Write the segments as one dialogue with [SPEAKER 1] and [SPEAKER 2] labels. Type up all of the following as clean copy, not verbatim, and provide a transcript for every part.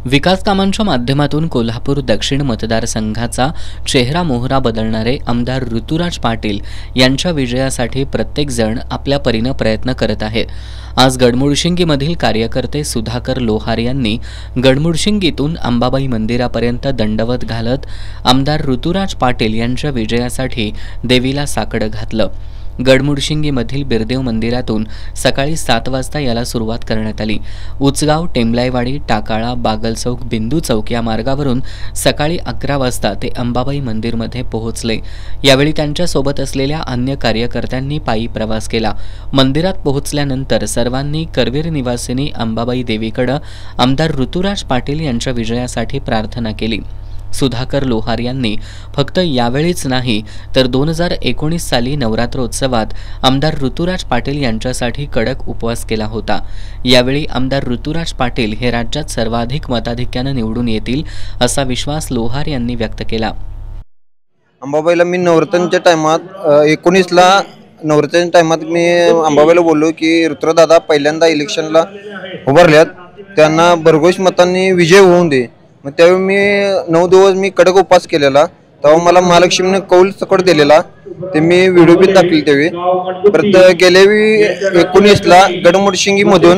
[SPEAKER 1] विकास कामांच्या माध्यमातून कोल्हापूर दक्षिण मतदारसंघाचा चेहरा मोहरा बदलणारे आमदार ऋतुराज पाटील यांच्या विजयासाठी प्रत्येक जण आपल्या परीने प्रयत्न करत आहे। आज गडमुडशिंगीमधील कार्यकर्ते सुधाकर लोहार यांनी गडमुडशिंगीतून अंबाबाई मंदिरापर्यंत दंडवत घालत आमदार ऋतुराज पाटील यांच्या विजयासाठी देवीला साकडं घातलं। गडमुडशिंगीमधील बिरदेव मंदिरातून सकाळी 7 वाजता याला सुरुवात करण्यात आली। उचगाव, टेंबलाईवाडी, टाकाळा, बागल चौक, बिंदू चौक या मार्गावरून सकाळी 11 वाजता ते अंबाबाई मंदिरमध्ये पोहोचले। यावेळी त्यांच्या सोबत असलेल्या अन्य कार्यकर्त्यांनी पायी प्रवास केला। मंदिरात पोहोचल्यानंतर सर्वांनी करवीर निवासिनी अंबाबाई देवीकडे आमदार ऋतुराज पाटील यांच्या विजयासाठी प्रार्थना केली। सुधाकर लोहार यांनी फक्त यावेळीच नाही तर 2019 साली नवरात्रोत्सवात आमदार ऋतुराज पाटील यांच्यासाठी कडक उपवास केला होता। यावेळी आमदार ऋतुराज पाटील हे राज्यात सर्वाधिक मताधिक्याने निवडून येतील असा विश्वास लोहार यांनी व्यक्त केला।
[SPEAKER 2] अंबाबाईला मी नवरात्रांच्या टायमात 19ला नवरात्रांच्या टायमात मी अंबाबाईला बोललो की ऋतुराजदादा पहिल्यांदा इलेक्शनला उभारल्यात, त्यांना भरघोस मतांनी विजय होऊन दे। मग त्यावेळी मी 9 दिवस मी कडक उपवास केलेला, तेव्हा मला महालक्ष्मीने कौल सकट दिलेला, ते मी व्हिडिओ बी टाकले। त्यावेळी परत गेल्यावेळी 19ला गडमुडशिंगीमधून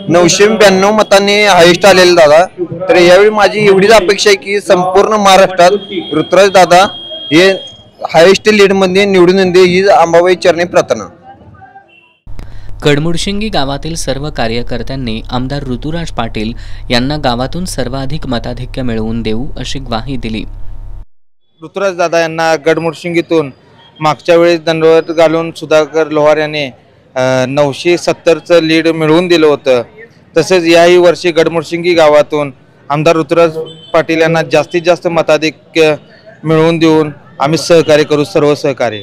[SPEAKER 2] 992 मतांनी हायेस्ट आलेले दादा। तर यावेळी माझी एवढीच अपेक्षा आहे की संपूर्ण महाराष्ट्रात ऋतुराज दादा हे हायेस्ट लीडमध्ये निवडून येऊन दे, ही अंबाबाई चरणी प्रार्थना।
[SPEAKER 1] गडमुडशिंगी गावातील सर्व कार्यकर्त्यांनी आमदार ऋतुराज पाटील यांना गावातून सर्वाधिक मताधिक्य मिळवून देऊ अशी ग्वाही दिली।
[SPEAKER 3] ऋतुराज दादा यांना गडमुडशिंगीतून मागच्या वेळेस दंडवत घालून सुधाकर लोहार यांनी 970चं लीड मिळवून दिलं होतं। तसेच याही वर्षी गडमुडशिंगी गावातून आमदार ऋतुराज पाटील यांना जास्तीत जास्त मताधिक्य मिळवून देऊन आम्ही सहकार्य करू, सर्व सहकार्य।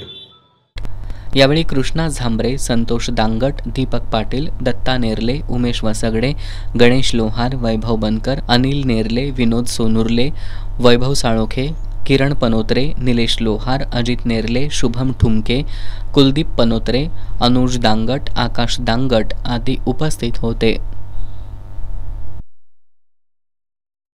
[SPEAKER 1] यावेळी कृष्णा झांबरे, संतोष दांगट, दीपक पाटील, दत्ता नेरले, उमेश वसगडे, गणेश लोहार, वैभव बनकर, अनिल नेरले, विनोद सोनुर्ले, वैभव साळोखे, किरण पनोत्रे, निलेश लोहार, अजित नेरले, शुभम ठुमके, कुलदीप पनोत्रे, अनुज दांगट, आकाश दांगट आदी उपस्थित होते।